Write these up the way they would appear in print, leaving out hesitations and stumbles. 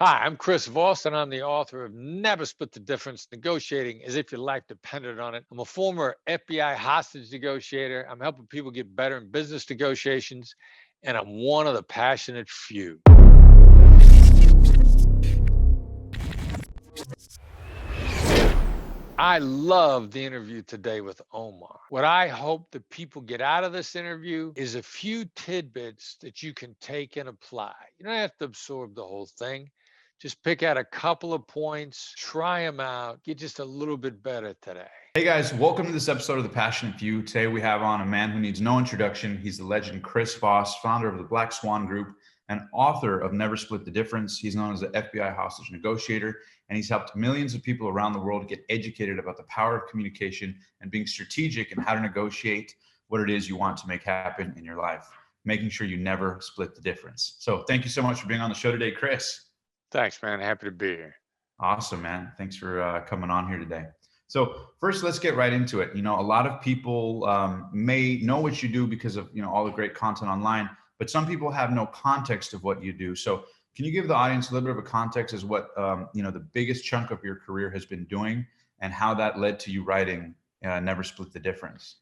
Hi, I'm Chris VOSS, and I'm the author of Never Split the Difference, Negotiating as If Your Life Depended on It. I'm a former FBI hostage negotiator. I'm helping people get better in business negotiations, and I'm one of the passionate few. I love the interview today with Omar. What I hope that people get out of this interview is a few tidbits that you can take and apply. You don't have to absorb the whole thing. Just pick out a couple of points, try them out, get just a little bit better today. Hey guys, welcome to this episode of The Passionate Few. Today we have on a man who needs no introduction. He's the legend Chris VOSS, founder of the Black Swan Group and author of Never Split the Difference. He's known as the FBI Hostage Negotiator, and he's helped millions of people around the world get educated about the power of communication and being strategic in how to negotiate what it is you want to make happen in your life, making sure you never split the difference. So thank you so much for being on the show today, Chris. Thanks, man. Happy to be here. Awesome, man. Thanks for coming on here today. So first, let's get right into it. You know, a lot of people may know what you do because of, all the great content online, but some people have no context of what you do. So can you give the audience a little bit of a context as what, the biggest chunk of your career has been doing and how that led to you writing Never Split the Difference?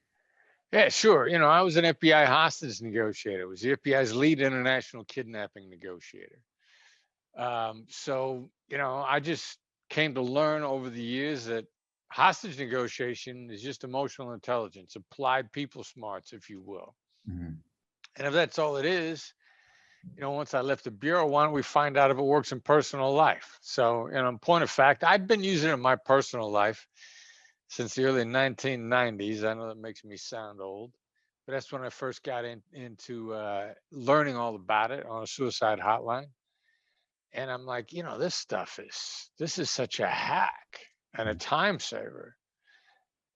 Yeah, sure. I was an FBI hostage negotiator. I was the FBI's lead international kidnapping negotiator. I just came to learn over the years that hostage negotiation is just emotional intelligence, applied people smarts, if you will. Mm-hmm. And if that's all it is, once I left the bureau, why don't we find out if it works in personal life? So, in point of fact, I've been using it in my personal life since the early 1990s. I know that makes me sound old, but that's when I first got into learning all about it on a suicide hotline. And I'm like, this is such a hack and a time saver.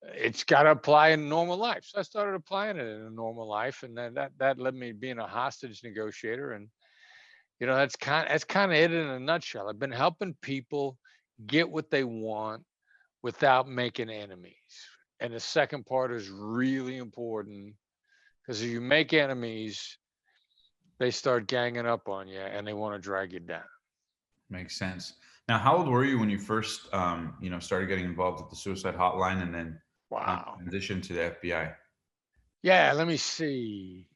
It's got to apply in normal life. So I started applying it in a normal life, and then that led me to being a hostage negotiator. And that's kind of it in a nutshell. I've been helping people get what they want without making enemies. And the second part is really important, because if you make enemies, they start ganging up on you and they want to drag you down. Makes sense. Now, how old were you when you first, started getting involved with the suicide hotline and then Wow. transitioned to the FBI? Yeah, let me see.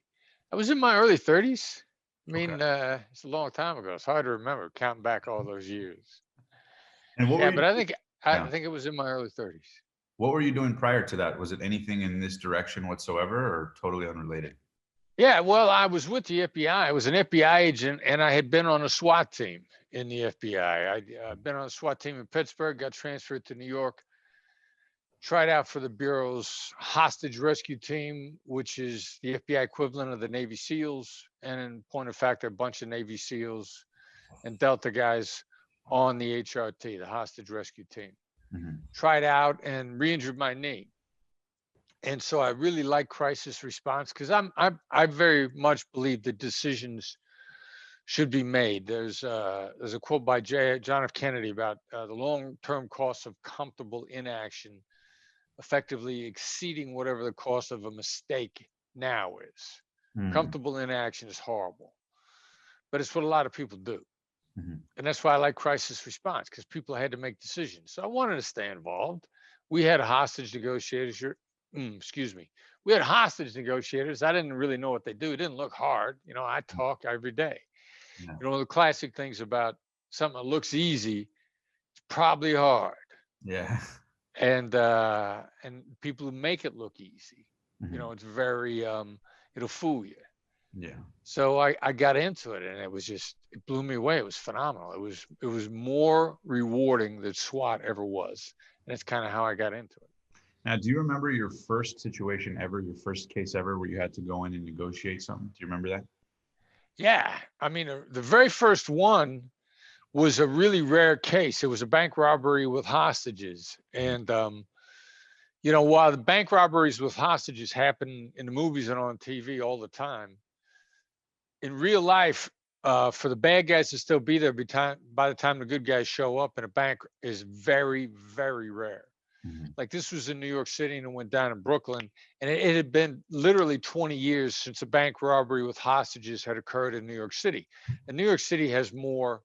I was in my early 30s. I Okay. mean, it's a long time ago. It's hard to remember counting back all those years. And what were Yeah, you? but I think I Yeah. think it was in my early 30s. What were you doing prior to that? Was it anything in this direction whatsoever, or totally unrelated? Yeah, well, I was with the FBI. I was an FBI agent, and I had been on a SWAT team in the FBI. I'd been on a SWAT team in Pittsburgh, got transferred to New York, tried out for the Bureau's hostage rescue team, which is the FBI equivalent of the Navy SEALs. And in point of fact, a bunch of Navy SEALs and Delta guys on the HRT, the hostage rescue team. Mm-hmm. Tried out and re-injured my knee. And so I really like crisis response, because I very much believe that decisions should be made. There's a quote by John F. Kennedy about the long-term cost of comfortable inaction effectively exceeding whatever the cost of a mistake now is. Mm-hmm. Comfortable inaction is horrible, but it's what a lot of people do. Mm-hmm. And that's why I like crisis response, because people had to make decisions. So I wanted to stay involved. We had hostage negotiators. We had hostage negotiators. I didn't really know what they do. It didn't look hard. I talk every day. Yeah. One of the classic things about something that looks easy, it's probably hard. Yeah. And people who make it look easy, Mm-hmm. it's very it'll fool you. Yeah. So I got into it, and it blew me away. It was phenomenal. It was more rewarding than SWAT ever was, and that's kind of how I got into it. Now, do you remember your first situation ever, your first case ever, where you had to go in and negotiate something? Do you remember that? Yeah, I mean, the very first one was a really rare case. It was a bank robbery with hostages, and while the bank robberies with hostages happen in the movies and on TV all the time, in real life, for the bad guys to still be there by the time the good guys show up in a bank is very, very rare. Mm-hmm. Like, this was in New York City, and it went down in Brooklyn, and it had been literally 20 years since a bank robbery with hostages had occurred in New York City. And New York City has more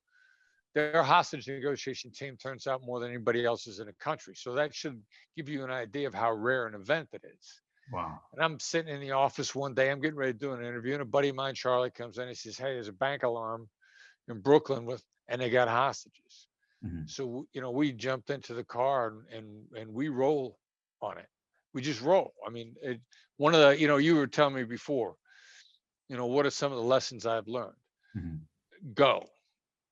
their hostage negotiation team turns out more than anybody else's in the country. So that should give you an idea of how rare an event it is. Wow. And I'm sitting in the office one day, I'm getting ready to do an interview, and a buddy of mine, Charlie, comes in. He says, "Hey, there's a bank alarm in Brooklyn and they got hostages." Mhm. So, we jumped into the car and we roll on it. We just roll. I mean, one of the, you were telling me before, what are some of the lessons I've learned? Mhm. Go.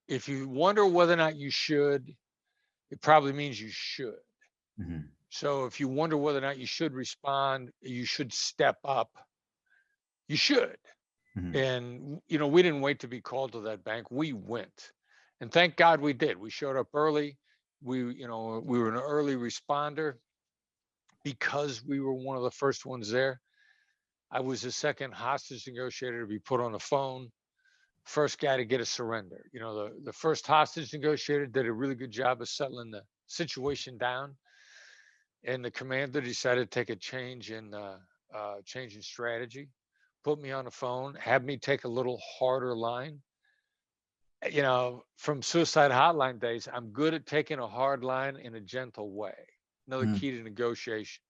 If you wonder whether or not you should, it probably means you should. Mhm. So if you wonder whether or not you should respond, you should step up, you should. Mhm. And, we didn't wait to be called to that bank. We went. And thank God we did. We showed up early. We were an early responder because we were one of the first ones there. I was the second hostage negotiator to be put on the phone, first guy to get a surrender. The first hostage negotiator did a really good job of settling the situation down, and the commander decided to take a change in strategy, put me on the phone, had me take a little harder line. From suicide hotline days, I'm good at taking a hard line in a gentle way. Another Mhm. key to negotiation.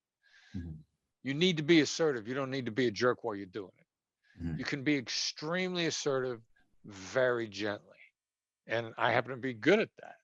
Mhm. You need to be assertive. You don't need to be a jerk while you're doing it. Mhm. You can be extremely assertive very gently. And I happen to be good at that.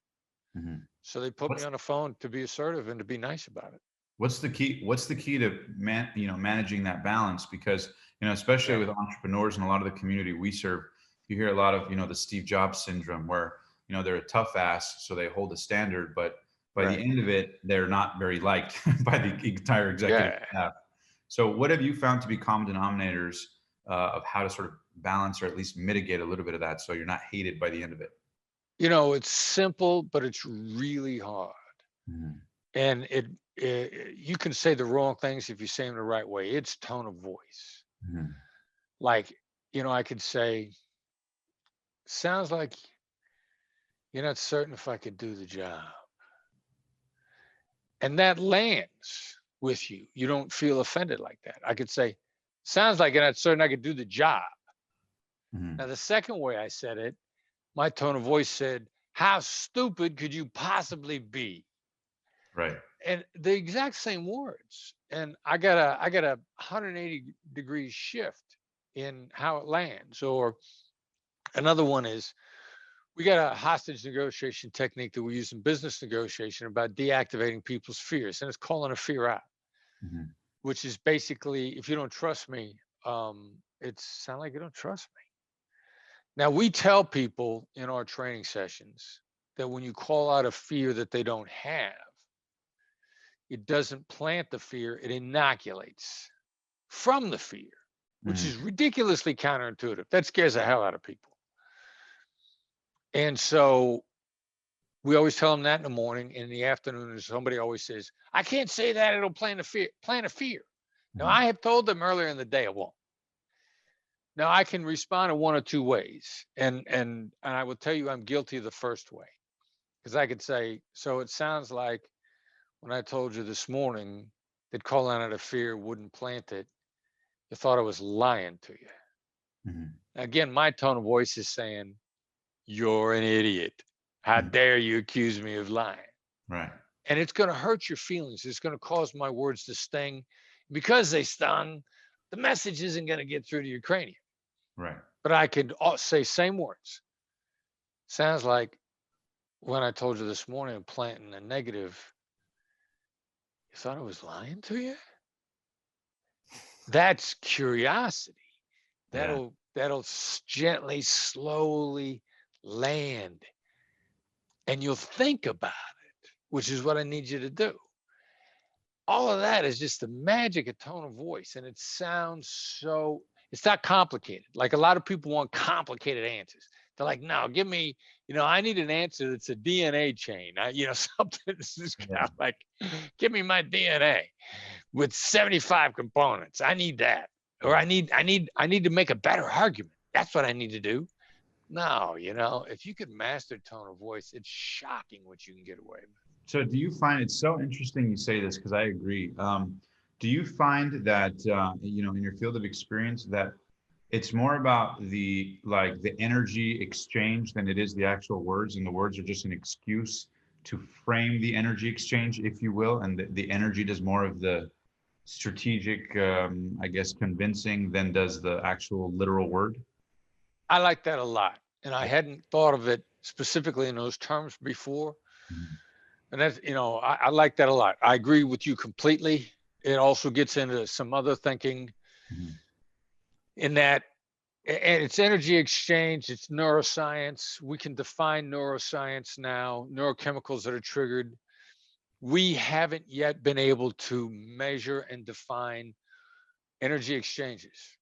Mhm. So they put me What's on the phone to be assertive and to be nice about it. what's the key? What's the key to managing that balance? Because especially Yeah. with entrepreneurs and a lot of the community we serve, you hear a lot of the Steve Jobs syndrome, where they're a tough ass, so they hold a standard, but by the Right. end of it, they're not very liked by the entire executive Yeah. staff. So, what have you found to be common denominators of how to sort of balance or at least mitigate a little bit of that, so you're not hated by the end of it? It's simple, but it's really hard. Mhm. And you can say the wrong things if you say them the right way. It's tone of voice. Mhm. Like, I could say, "Sounds like you're not certain if I could do the job." And that lands with you. You don't feel offended like that. I could say, "Sounds like you're not certain I could do the job." Now, Mhm. the second way I said it, my tone of voice said, "How stupid could you possibly be?" Right. And the exact same words. And I got a 180 degree shift in how it lands. Or another one is, we got a hostage negotiation technique that we use in business negotiation about deactivating people's fears, and it's calling a fear out, Mhm. which is basically, if you don't trust me, it sounds like you don't trust me. Now, we tell people in our training sessions that when you call out a fear that they don't have, it doesn't plant the fear, it inoculates from the fear, which Mhm. is ridiculously counterintuitive. That scares the hell out of people. And so we always tell them that in the morning. In the afternoon, somebody always says, "I can't say that, it'll plant a fear." Plant a fear. Now, Mhm. I have told them earlier in the day it won't. Now, I can respond in one or two ways. And I will tell you I'm guilty of the first way. Because I could say, "So it sounds like when I told you this morning that calling out of fear wouldn't plant it, you thought I was lying to you." Mhm. Again, my tone of voice is saying, "You're an idiot. How Mhm. dare you accuse me of lying?" Right. And it's going to hurt your feelings. It's going to cause my words to sting. Because they stung, the message isn't going to get through to your cranium. Right. But I could say same words. Sounds like when I told you this morning, planting a negative, you thought I was lying to you? That's curiosity. Yeah. That'll gently, slowly land, and you'll think about it, which is what I need you to do. All of that is just the magic of tone of voice, and it sounds so, it's not complicated. Like, a lot of people want complicated answers. They're like, "No, give me, I need an answer that's a DNA chain. Something that's just kind Yeah. of like, give me my DNA with 75 components. I need that. Or Yeah. I need to make a better argument. That's what I need to do." No, if you could master tone of voice, it's shocking what you can get away with. So, do you find it's so interesting you say this, because I agree. Do you find that in your field of experience that it's more about the energy exchange than it is the actual words, and the words are just an excuse to frame the energy exchange, if you will, and the energy does more of the strategic, I guess, convincing than does the actual literal word. I like that a lot. And I hadn't thought of it specifically in those terms before. Mhm. And that's, I like that a lot. I agree with you completely. It also gets into some other thinking Mhm. in that, and it's energy exchange, it's neuroscience. We can define neuroscience now, neurochemicals that are triggered. We haven't yet been able to measure and define energy exchanges.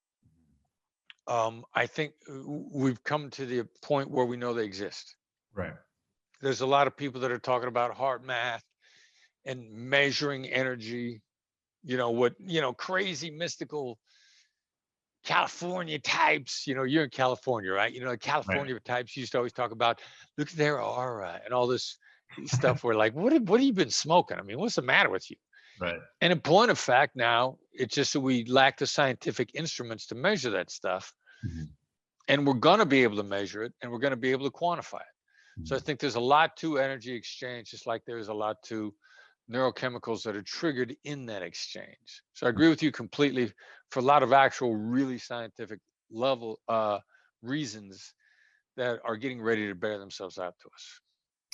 I think we've come to the point where we know they exist. Right. There's a lot of people that are talking about heart math and measuring energy, crazy mystical California types, you're in California, right? Right. California types used to always talk about, look at their aura and all this stuff. We're like, what have you been smoking? I mean, what's the matter with you? Right. And in point of fact, now it's just that we lack the scientific instruments to measure that stuff. Mhm. And we're going to be able to measure it, and we're going to be able to quantify it. So I Mhm. think there's a lot to energy exchange, just like there's a lot to neurochemicals that are triggered in that exchange. So I agree with you completely for a lot of actual really scientific level reasons that are getting ready to bear themselves out to us.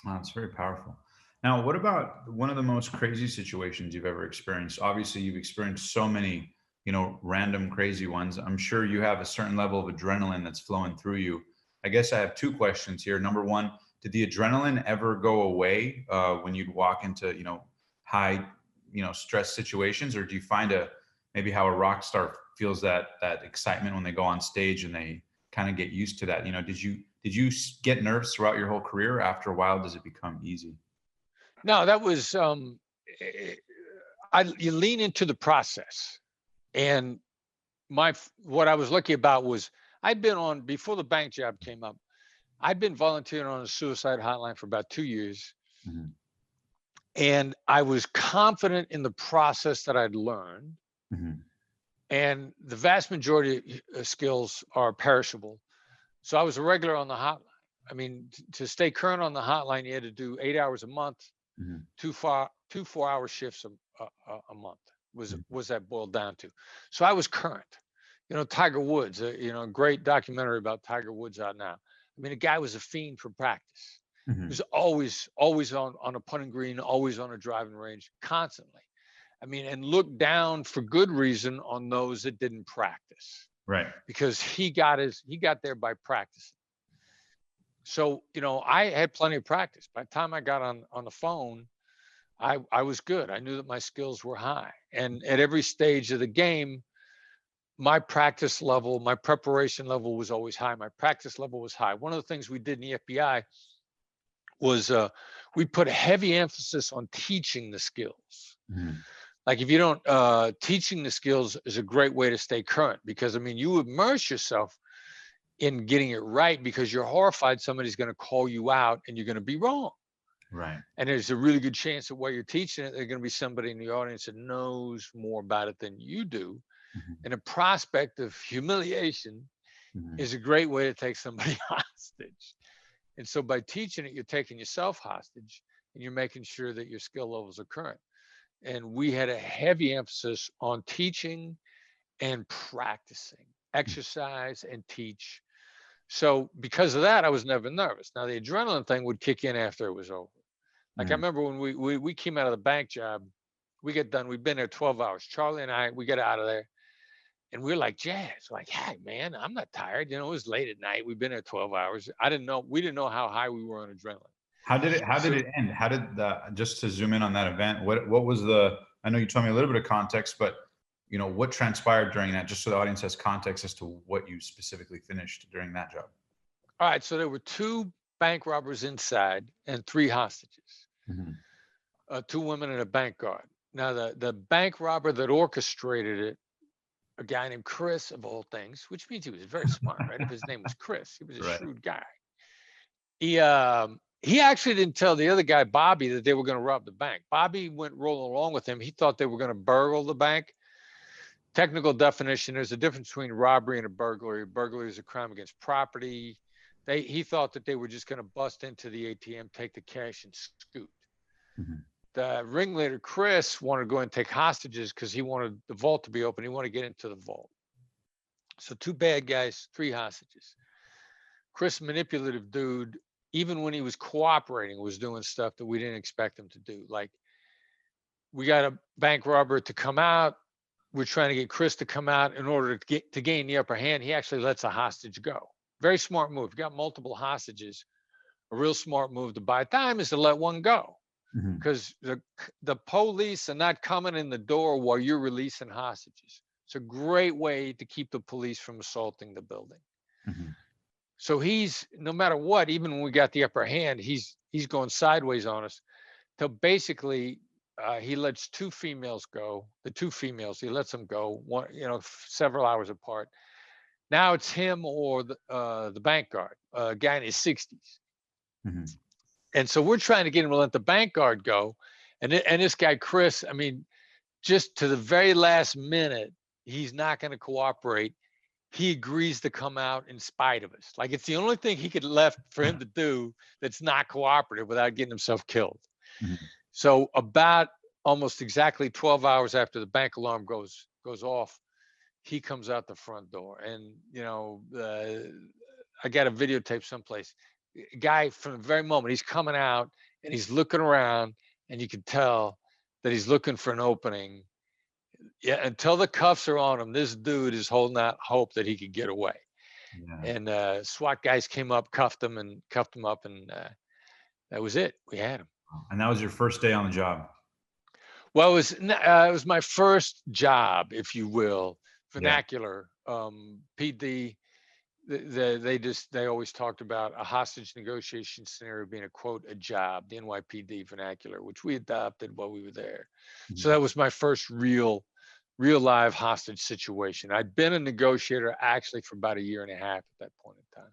Oh, it's very powerful. Now, what about one of the most crazy situations you've ever experienced? Obviously, you've experienced so many, random crazy ones. I'm sure you have a certain level of adrenaline that's flowing through you. I guess I have two questions here. Number one, did the adrenaline ever go away when you'd walk into, high, stress situations, or do you find maybe how a rock star feels that excitement when they go on stage and they kind of get used to that? Did you get nerves throughout your whole career? After a while, does it become easy? No, that was eh, you lean into the process. And what I was lucky about was I'd been on before the bank job came up. I'd been volunteering on a suicide hotline for about 2 years, Mhm. and I was confident in the process that I'd learned. Mhm. And the vast majority of skills are perishable. So I was a regular on the hotline. I mean, to stay current on the hotline, you had to do 8 hours a month, Mhm. two 4-hour shifts a month was Mhm. was that boiled down to. So I was current. Tiger Woods, a great documentary about Tiger Woods out now. I mean, the guy was a fiend for practice. He Mhm. was always on a putting green, always on a driving range, constantly. I mean, and looked down for good reason on those that didn't practice, Right. because he got there by practicing. So, I had plenty of practice. By the time I got on the phone, I was good. I knew that my skills were high. And at every stage of the game, my practice level, my preparation level was always high. My practice level was high. One of the things we did in the FBI was we put a heavy emphasis on teaching the skills. Mhm. Like if you don't, teaching the skills is a great way to stay current, because I mean, you immerse yourself in getting it right because you're horrified somebody's going to call you out and you're going to be wrong. Right. And there's a really good chance that while you're teaching it, there's going to be somebody in the audience that knows more about it than you do. Mhm. And a prospect of humiliation Mhm. is a great way to take somebody hostage. And so by teaching it, you're taking yourself hostage and you're making sure that your skill levels are current. And we had a heavy emphasis on teaching and practicing, exercise and teach. So because of that, I was never nervous. Now the adrenaline thing would kick in after it was over. Like I Mhm. remember when we came out of the bank job, we get done, we've been there 12 hours. Charlie and I, we get out of there and we are like, Jazz, like, hey man, I'm not tired. It was late at night. We've been there 12 hours. We didn't know how high we were on adrenaline. How did it So end? How did just to zoom in on that event, what was the, I know you told me a little bit of context, but what transpired during that, just so the audience has context as to what you specifically finished during that job? all right, so there were two bank robbers inside and three hostages, Mhm. two women and a bank guard. Now the bank robber that orchestrated it, a guy named Chris of all things, which means he was very smart, right? If his name was Chris, he was a Right. shrewd guy. He actually didn't tell the other guy, Bobby, that they were going to rob the bank. Bobby went rolling along with him. He thought they were going to burgle the bank. technical definition, there's a difference between robbery and a burglary. Burglary is a crime against property. He thought that they were just going to bust into the ATM, take the cash, and scoot. Mhm. The ringleader, Chris, wanted to go and take hostages because he wanted the vault to be open. He wanted to get into the vault. So 2 bad guys, 3 hostages. Chris, manipulative dude, even when he was cooperating, was doing stuff that we didn't expect him to do. Like, we got a bank robber to come out. We're trying to get Chris to come out in order to gain the upper hand. He actually lets a hostage go. Very smart move. You got multiple hostages. A real smart move to buy time is to let one go, Mhm. because the police are not coming in the door while you're releasing hostages. It's a great way to keep the police from assaulting the building. Mhm. So he's, no matter what, even when we got the upper hand, he's going sideways on us. So basically, he lets 2 females go. The 2 females, he lets them go, one, several hours apart. Now it's him or the bank guard, a guy in his 60s. Mhm. And so we're trying to get him to let the bank guard go. And this guy, Chris, I mean, just to the very last minute, he's not going to cooperate. He agrees to come out in spite of us. Like, it's the only thing he could left for him to do that's not cooperative without getting himself killed. Mhm. So about almost exactly 12 hours after the bank alarm goes off, he comes out the front door. And, I got a videotape someplace. Guy, from the very moment he's coming out and he's looking around, and you can tell that he's looking for an opening. Yeah, until the cuffs are on him, this dude is holding out hope that he could get away. Yeah. And SWAT guys came up, cuffed him up, and that was it. We had him. And that was your first day on the job. Well, it was my first job, if you will, Yeah. vernacular. PD, they always talked about a hostage negotiation scenario being a quote, a job, the NYPD vernacular, which we adopted while we were there. So Mhm. that was my first real live hostage situation. I'd been a negotiator actually for about 1.5 years at that point in time.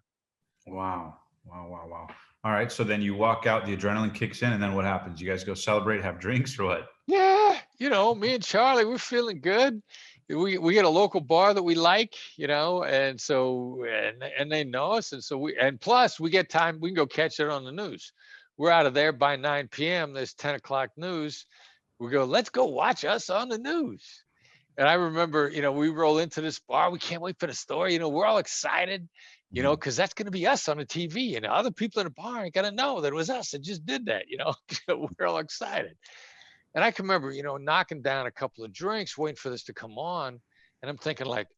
Wow. Wow. Wow. Wow. All right. So then you walk out, the adrenaline kicks in, and then what happens? You guys go celebrate, have drinks, or what? Yeah, me and Charlie, we're feeling good. We get a local bar that we like, and so and they know us, and so and plus we get time, we can go catch it on the news. We're out of there by 9 p.m. There's 10 o'clock news. We go, let's go watch us on the news. And I remember, we roll into this bar. We can't wait for the story. We're all excited, Mhm. because that's going to be us on the TV. And other people in the bar ain't going to know that it was us that just did that. We're all excited. And I can remember, knocking down a couple of drinks, waiting for this to come on. And I'm thinking, like,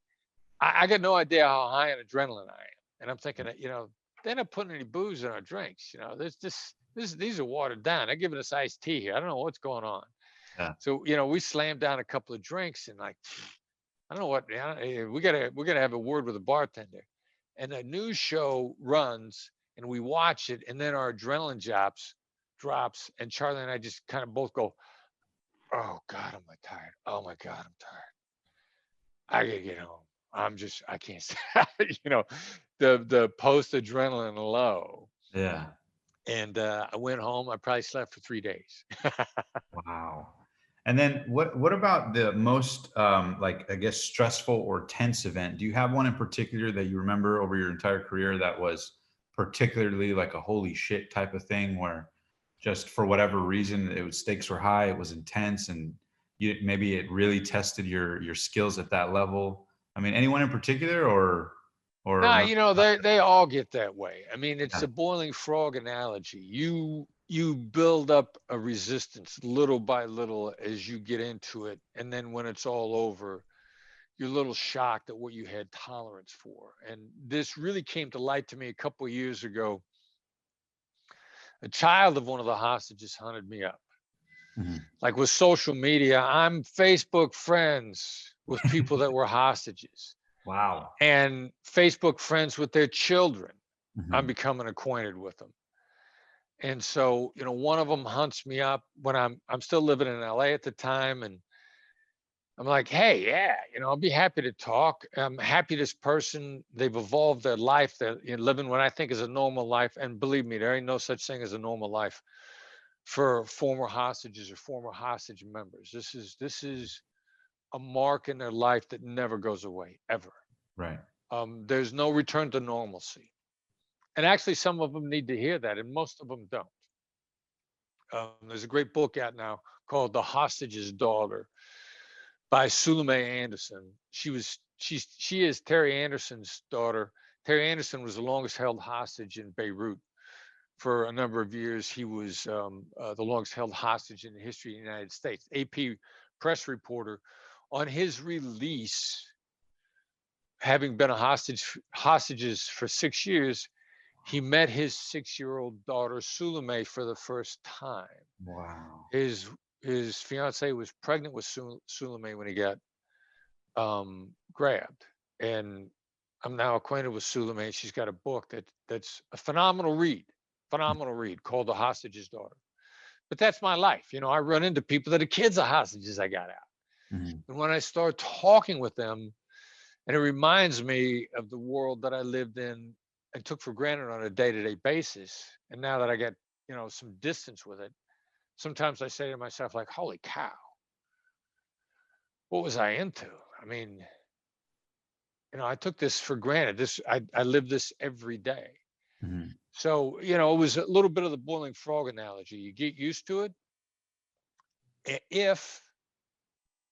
I got no idea how high on adrenaline I am. And I'm thinking that, they're not putting any booze in our drinks. There's these are watered down. They're giving us iced tea here. I don't know what's going on. Yeah. So, we slammed down a couple of drinks, and, like, I don't know what, we gotta have a word with the bartender. And the news show runs, and we watch it, and then our adrenaline drops, and Charlie and I just kind of both go, oh God, am I tired? Oh my God, I'm tired. I gotta get home. I can't stop. The post adrenaline low. Yeah. And I went home. I probably slept for 3 days. Wow. And then what about the most like, I guess, stressful or tense event? Do you have one in particular that you remember over your entire career that was particularly like a holy shit type of thing, where just for whatever reason stakes were high, it was intense, and maybe it really tested your skills at that level? I mean, anyone in particular, or Nah, no? they all get that way. I mean, it's Yeah. a boiling frog analogy. You build up a resistance little by little as you get into it, and then when it's all over, you're a little shocked at what you had tolerance for. And this really came to light to me a couple of years ago. A child of one of the hostages hunted me up. Mhm. Like, with social media, I'm Facebook friends with people that were hostages, Wow. and Facebook friends with their children. I'm Mhm. becoming acquainted with them. And so, one of them hunts me up when I'm still living in LA at the time, and I'm like, hey, yeah, I'll be happy to talk. I'm happy this person, they've evolved their life. They're living what I think is a normal life. And believe me, there ain't no such thing as a normal life for former hostages or former hostage members. This is a mark in their life that never goes away, ever. Right. There's no return to normalcy. And actually, some of them need to hear that, and most of them don't. There's a great book out now called The Hostage's Daughter by Suleimeh Anderson. She is Terry Anderson's daughter. Terry Anderson was the longest held hostage in Beirut for a number of years. He was the longest held hostage in the history of the United States. AP press reporter, on his release, having been a hostages for 6 years, he met his 6-year-old daughter Suleimeh for the first time. Wow. His fiance was pregnant with Suleimeh when he got grabbed, and I'm now acquainted with Suleimeh. She's got a book that's a phenomenal read called The Hostage's Daughter. But that's my life. I run into people that are kids of hostages I got out. Mm-hmm. And when I start talking with them, and it reminds me of the world that I lived in and took for granted on a day-to-day basis. And now that I get, some distance with it, sometimes I say to myself, like, holy cow, what was I into? I mean, I took this for granted. I live this every day. Mm-hmm. So, it was a little bit of the boiling frog analogy. You get used to it if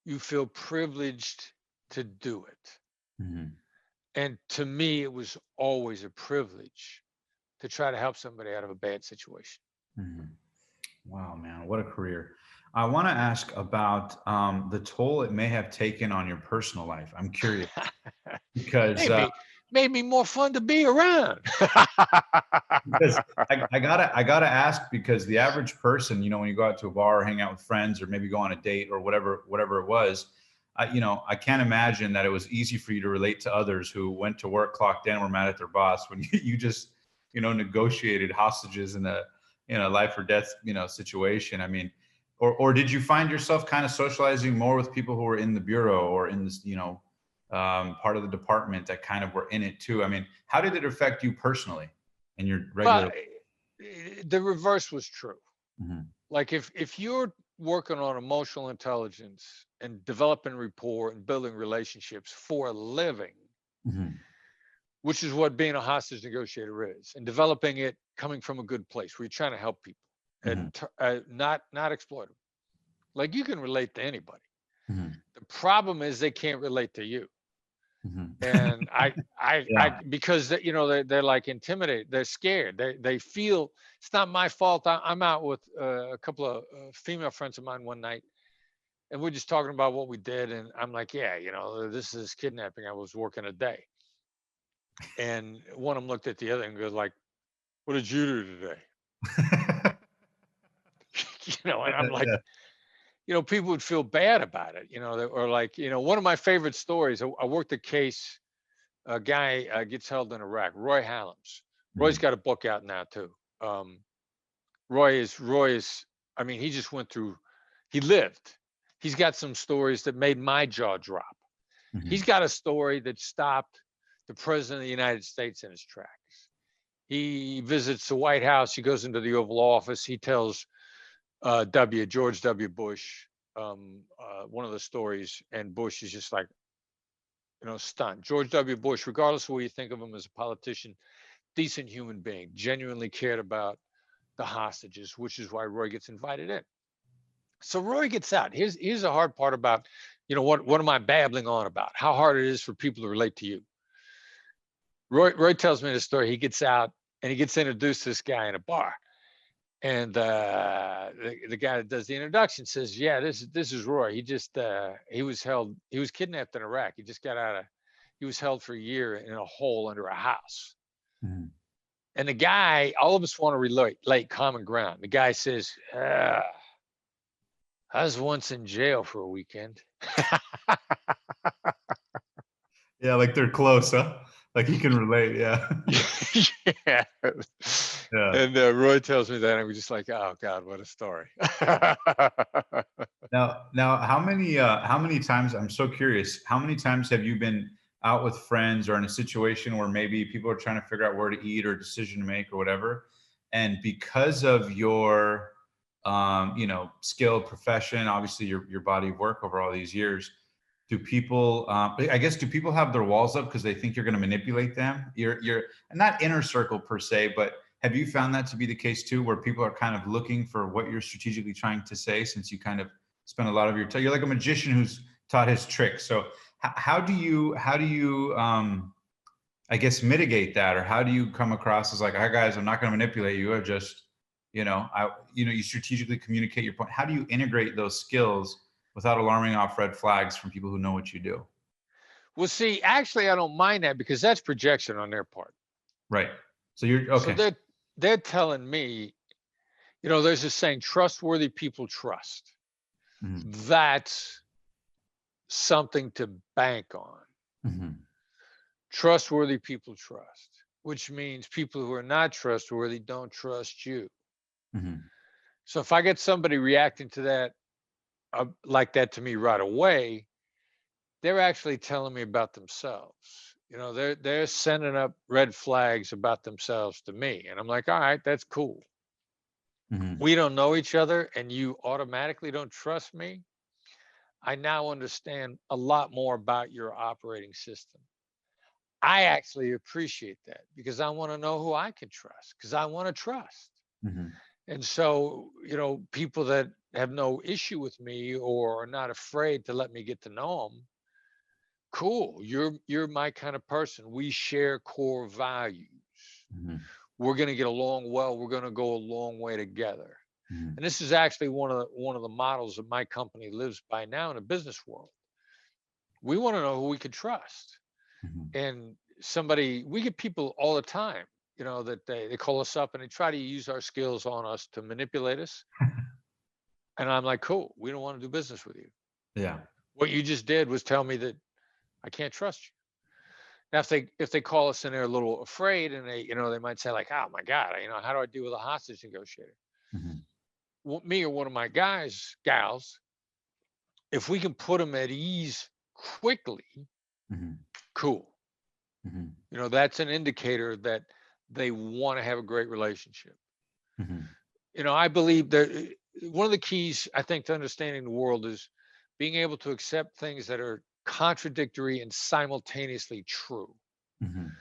you feel privileged to do it. Mm-hmm. And to me, it was always a privilege to try to help somebody out of a bad situation. Mm-hmm. Wow, man, what a career. I want to ask about the toll it may have taken on your personal life. I'm curious because made me more fun to be around. because I gotta ask, because the average person, when you go out to a bar or hang out with friends or maybe go on a date or whatever it was, I can't imagine that it was easy for you to relate to others who went to work, clocked in, were mad at their boss when you just, negotiated hostages in a life or death, situation. I mean, or did you find yourself kind of socializing more with people who were in the bureau or in this, part of the department that kind of were in it too? I mean, how did it affect you personally in your regular? The reverse was true. Mm-hmm. Like if you're working on emotional intelligence and developing rapport and building relationships for a living, Mm-hmm. which is what being a hostage negotiator is, and developing it coming from a good place where you're trying to help people and not exploit them. Like, you can relate to anybody. Mm-hmm. The problem is they can't relate to you. Mm-hmm. And I Yeah. because they're like intimidated, they're scared, they feel it's not my fault. I'm out with a couple of female friends of mine one night, and we're just talking about what we did, and I'm like, yeah, this is kidnapping. I was working a day, and one of them looked at the other and goes like, what did you do today? And I'm like, people would feel bad about it, or like, one of my favorite stories, I worked a case. A guy gets held in Iraq, Roy Hallams. Roy's got a book out now too. Roy is, I mean, he just went through, he lived. He's got some stories that made my jaw drop. Mm-hmm. He's got a story that stopped the president of the United States in his tracks. He visits the White House. He goes into the Oval Office. He tells George W. Bush one of the stories, and Bush is just like, stunned. George W. Bush, regardless of what you think of him as a politician, decent human being, genuinely cared about the hostages, which is why Roy gets invited in. So Roy gets out. Here's the hard part about, what am I babbling on about? How hard it is for people to relate to you. Roy tells me the story. He gets out and he gets introduced to this guy in a bar. And the guy that does the introduction says, yeah, this is Roy. He was kidnapped in Iraq. He was held for a year in a hole under a house. Mm-hmm. And the guy, all of us want to relate common ground. The guy says, I was once in jail for a weekend. Yeah, like they're close, huh? Like he can relate, yeah. Yeah. Yeah. And Roy tells me that, and we're just like, oh God, what a story. Now, how many times? I'm so curious. How many times have you been out with friends or in a situation where maybe people are trying to figure out where to eat or a decision to make or whatever, and because of your, skill, profession, obviously your body of work over all these years, do people, I guess, do people have their walls up because they think you're going to manipulate them? You're not inner circle per se, but have you found that to be the case too, where people are kind of looking for what you're strategically trying to say, since you kind of spend a lot of your time? You're like a magician who's taught his tricks. So how do you, I guess, mitigate that, or how do you come across as like, hi guys, I'm not going to manipulate you. I just, you strategically communicate your point. How do you integrate those skills without alarming off red flags from people who know what you do? Well, see, actually, I don't mind that because that's projection on their part. Right. So you're okay. So they're telling me, there's this saying, trustworthy people trust. Mhm. That's something to bank on. Mhm. Trustworthy people trust, which means people who are not trustworthy don't trust you. Mhm. So if I get somebody reacting to that like that to me right away, they're actually telling me about themselves. They're sending up red flags about themselves to me, and I'm like, all right, that's cool. Mhm. We don't know each other, and you automatically don't trust me. I now understand a lot more about your operating system. I actually appreciate that because I want to know who I can trust, because I want to trust. Mhm. And so, people that have no issue with me or are not afraid to let me get to know them, cool. You're my kind of person. We share core values. Mhm. We're going to get along well. We're going to go a long way together. Mhm. And this is actually one of the models that my company lives by now in the business world. We want to know who we can trust. Mhm. And we get people all the time, that they call us up and they try to use our skills on us to manipulate us. And I'm like, cool, we don't want to do business with you. Yeah. What you just did was tell me that I can't trust you. Now, if they call us and they're a little afraid and they might say like, oh my God, how do I deal with a hostage negotiator? Mhm. Me or one of my gals, if we can put them at ease quickly, Mhm. cool. Mhm. That's an indicator that they want to have a great relationship. Mhm. I believe that one of the keys, I think, to understanding the world is being able to accept things that are contradictory and simultaneously true. Mhm.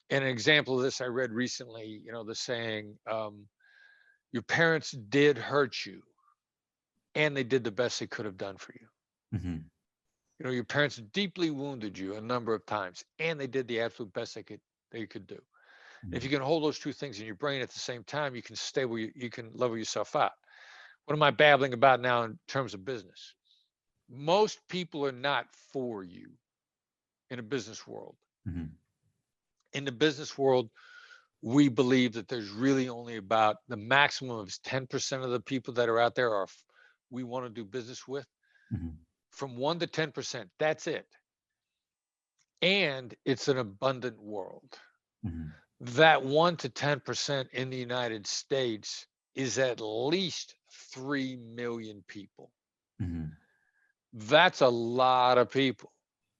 And an example of this I read recently, the saying, your parents did hurt you and they did the best they could have done for you. Mhm. Your parents deeply wounded you a number of times and they did the absolute best they could do. If you Mhm. can hold those two things in your brain at the same time, you can stay where you can level yourself out. What am I babbling about now in terms of business? Most people are not for you in a business world. Mhm. In the business world, we believe that there's really only about the maximum of 10% of the people that are out there we want to do business with. Mhm. From 1 to 10%, that's it. And it's an abundant world. Mhm. That 1 to 10% in the United States is at least 3 million people. Mhm. That's a lot of people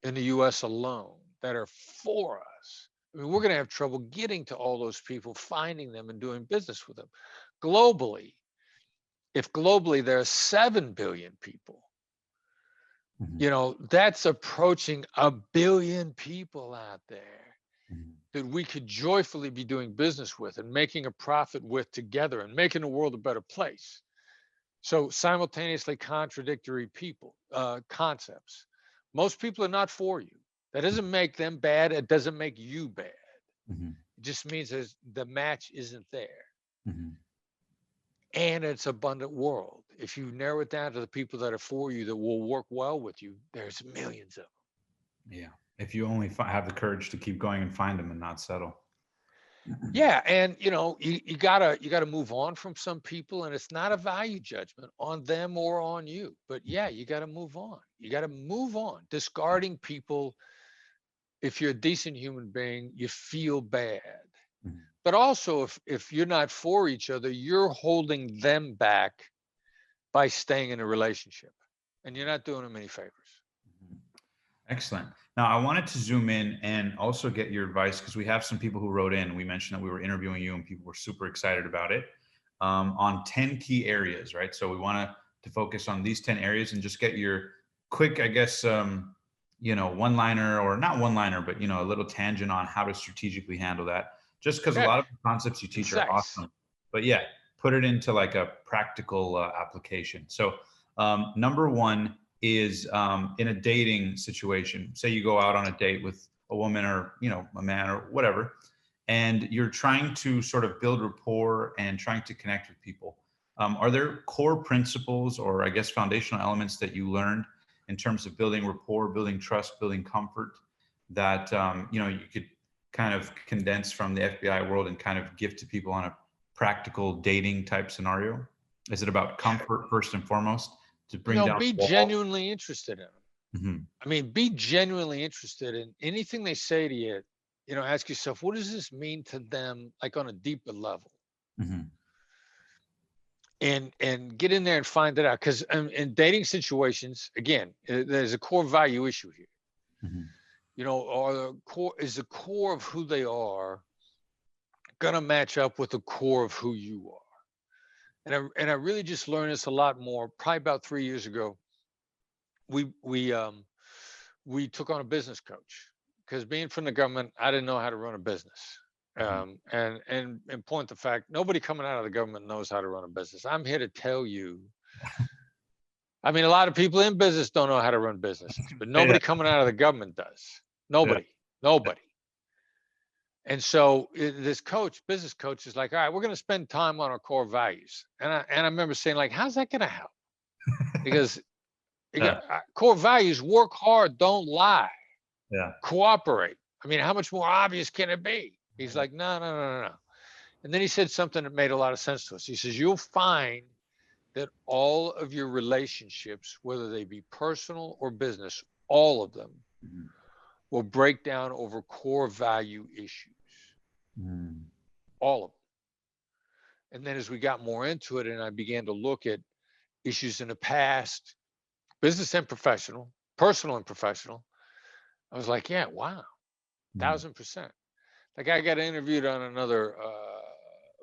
in the US alone that are for us. I mean, we're going to have trouble getting to all those people, finding them and doing business with them. Globally, if globally there are 7 billion people, Mhm. that's approaching 1 billion people out there Mhm. that we could joyfully be doing business with and making a profit with together and making the world a better place. So simultaneously contradictory concepts. Most people are not for you. That doesn't make them bad. It doesn't make you bad. Mhm. It just means the match isn't there. Mhm. And it's abundant world. If you narrow it down to the people that are for you that will work well with you, there's millions of them. Yeah. If you only have the courage to keep going and find them and not settle. Yeah, and you gotta move on from some people, and it's not a value judgment on them or on you. But yeah, you gotta move on. You gotta move on. Discarding people, if you're a decent human being, you feel bad. Mhm. But also, if you're not for each other, you're holding them back by staying in a relationship, and you're not doing them any favors. Mhm. Excellent. Now, I wanted to zoom in and also get your advice because we have some people who wrote in. We mentioned that we were interviewing you and people were super excited about it on 10 key areas, right? So we want to focus on these 10 areas and just get your quick, I guess, one-liner, or not one-liner, but, a little tangent on how to strategically handle that. Just because a Yeah. lot of the concepts you teach are Concise. awesome. But yeah, put it into like a practical application. So number one is in a dating situation. Say you go out on a date with a woman or, a man or whatever, and you're trying to sort of build rapport and trying to connect with people. Are there core principles, or I guess foundational elements, that you learned in terms of building rapport, building trust, building comfort, that you could kind of condense from the FBI world and kind of give to people on a practical dating type scenario? Is it about comfort first and foremost, to bring down be walls? genuinely interested in them. Mm-hmm. I mean, be genuinely interested in anything they say to you. Ask yourself, what does this mean to them, like on a deeper level? Mm-hmm. And get in there and find it out. Because in dating situations, again, there's a core value issue here. Mm-hmm. Or the core of who they are gonna match up with the core of who you are? And I really just learned this a lot more probably about 3 years ago. We took on a business coach, because being from the government, I didn't know how to run a business. And point the fact, nobody coming out of the government knows how to run a business. I'm here to tell you. I mean, a lot of people in business don't know how to run businesses, but nobody coming out of the government does. Nobody. And so this business coach, is like, all right, we're going to spend time on our core values. And I remember saying, like, how's that going to help? Because core values: work hard, don't lie, cooperate. I mean, how much more obvious can it be? He's like, no. And then he said something that made a lot of sense to us. He says, you'll find that all of your relationships, whether they be personal or business, all of them will break down over core value issues. All of them. And then as we got more into it and I began to look at issues in the past, business and professional, personal and professional, I was like, yeah, wow, 1,000%. Like, I got interviewed on another,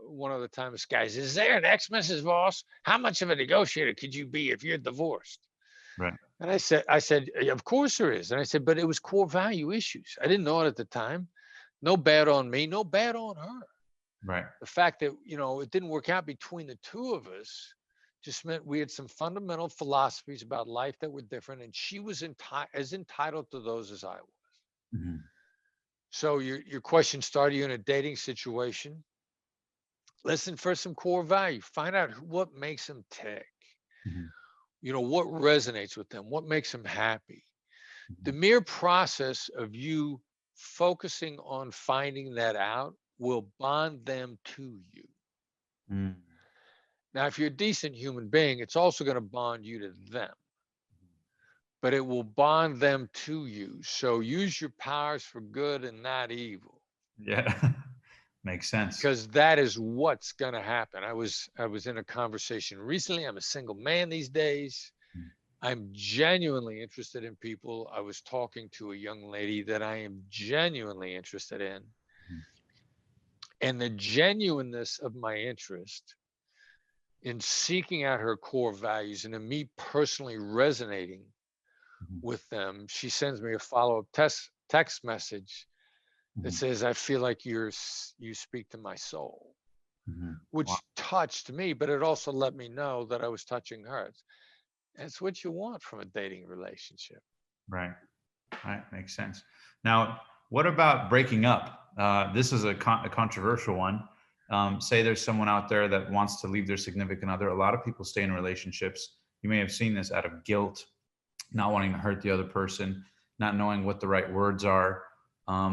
one other time, this guy says, is there an ex Mrs. Voss? How much of a negotiator could you be if you're divorced? Right. And I said, of course there is. And I said, but it was core value issues. I didn't know it at the time. No bad on me, no bad on her. Right. The fact that, it didn't work out between the two of us just meant we had some fundamental philosophies about life that were different. And she was as entitled to those as I was. Mm-hmm. So your question started, you in a dating situation. Listen for some core value. Find out what makes them tick. What resonates with them, what makes them happy. The mere process of you focusing on finding that out will bond them to you. Now, if you're a decent human being, it's also going to bond you to them, but it will bond them to you. So use your powers for good and not evil. Yeah. Makes sense. Because that is what's going to happen. I was in a conversation recently. I'm a single man these days. I'm genuinely interested in people. I was talking to a young lady that I am genuinely interested in. And the genuineness of my interest in seeking out her core values and in me personally resonating with them, she sends me a follow-up text message that says, I feel like you speak to my soul, which touched me, but it also let me know that I was touching hers. That's what you want from a dating relationship. Right. Makes sense. Now, what about breaking up? This is a controversial one. Say there's someone out there that wants to leave their significant other. A lot of people stay in relationships. You may have seen this out of guilt, not wanting to hurt the other person, not knowing what the right words are.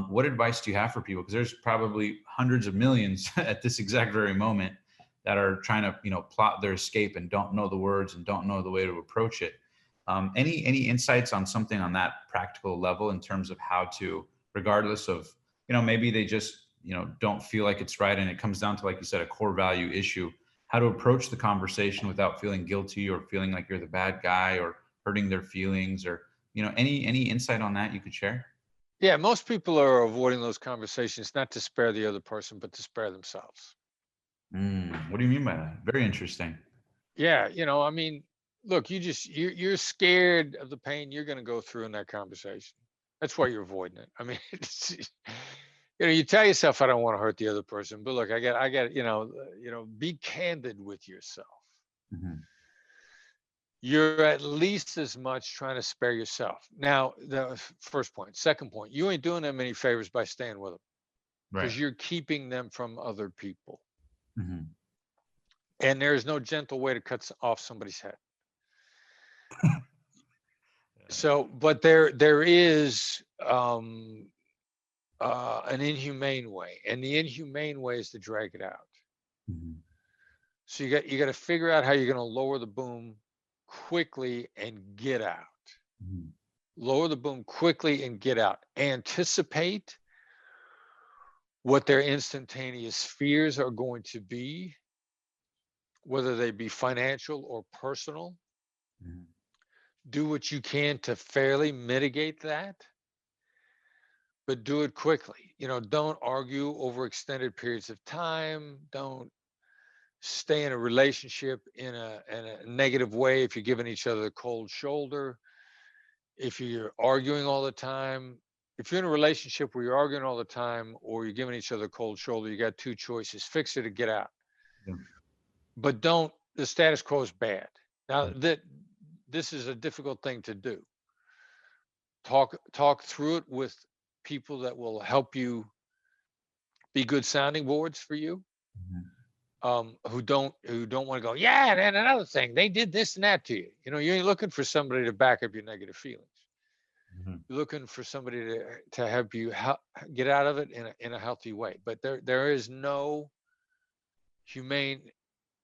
What advice do you have for people? Because there's probably hundreds of millions at this exact very moment that are trying to, plot their escape and don't know the words and don't know the way to approach it. Any insights on something on that practical level in terms of how to, regardless of, maybe they just, don't feel like it's right, and it comes down to, like you said, a core value issue, how to approach the conversation without feeling guilty or feeling like you're the bad guy or hurting their feelings, or, any insight on that you could share? Yeah, most people are avoiding those conversations, not to spare the other person, but to spare themselves. What do you mean by that? Very interesting. Yeah, I mean, look, you're scared of the pain you're going to go through in that conversation. That's why you're avoiding it. I mean, you tell yourself, I don't want to hurt the other person, but look, I got, be candid with yourself. Mhm. You're at least as much trying to spare yourself. Now, the first point. Second point, you ain't doing them any favors by staying with them, Right. because you're keeping them from other people. Mhm. And there's no gentle way to cut off somebody's head. So, but there is an inhumane way, and the inhumane way is to drag it out. Mhm. So you got to figure out how you're going to lower the boom quickly and get out. Mhm. Lower the boom quickly and get out. Anticipate what their instantaneous fears are going to be, whether they be financial or personal. Mhm. Do what you can to fairly mitigate that, but do it quickly. Don't argue over extended periods of time. Don't stay in a relationship in a negative way if you're giving each other the cold shoulder. If you're arguing all the time, if you're in a relationship where you're arguing all the time or you're giving each other the cold shoulder, you got two choices: fix it or get out. Yeah. But don't, the status quo is bad. Now that this is a difficult thing to do. Talk through it with people that will help you be good sounding boards for you, Mhm. who don't want to go, yeah, and another thing, they did this and that to you. You ain't looking for somebody to back up your negative feelings. Mhm. You're looking for somebody to help you get out of it in a healthy way. But there is no humane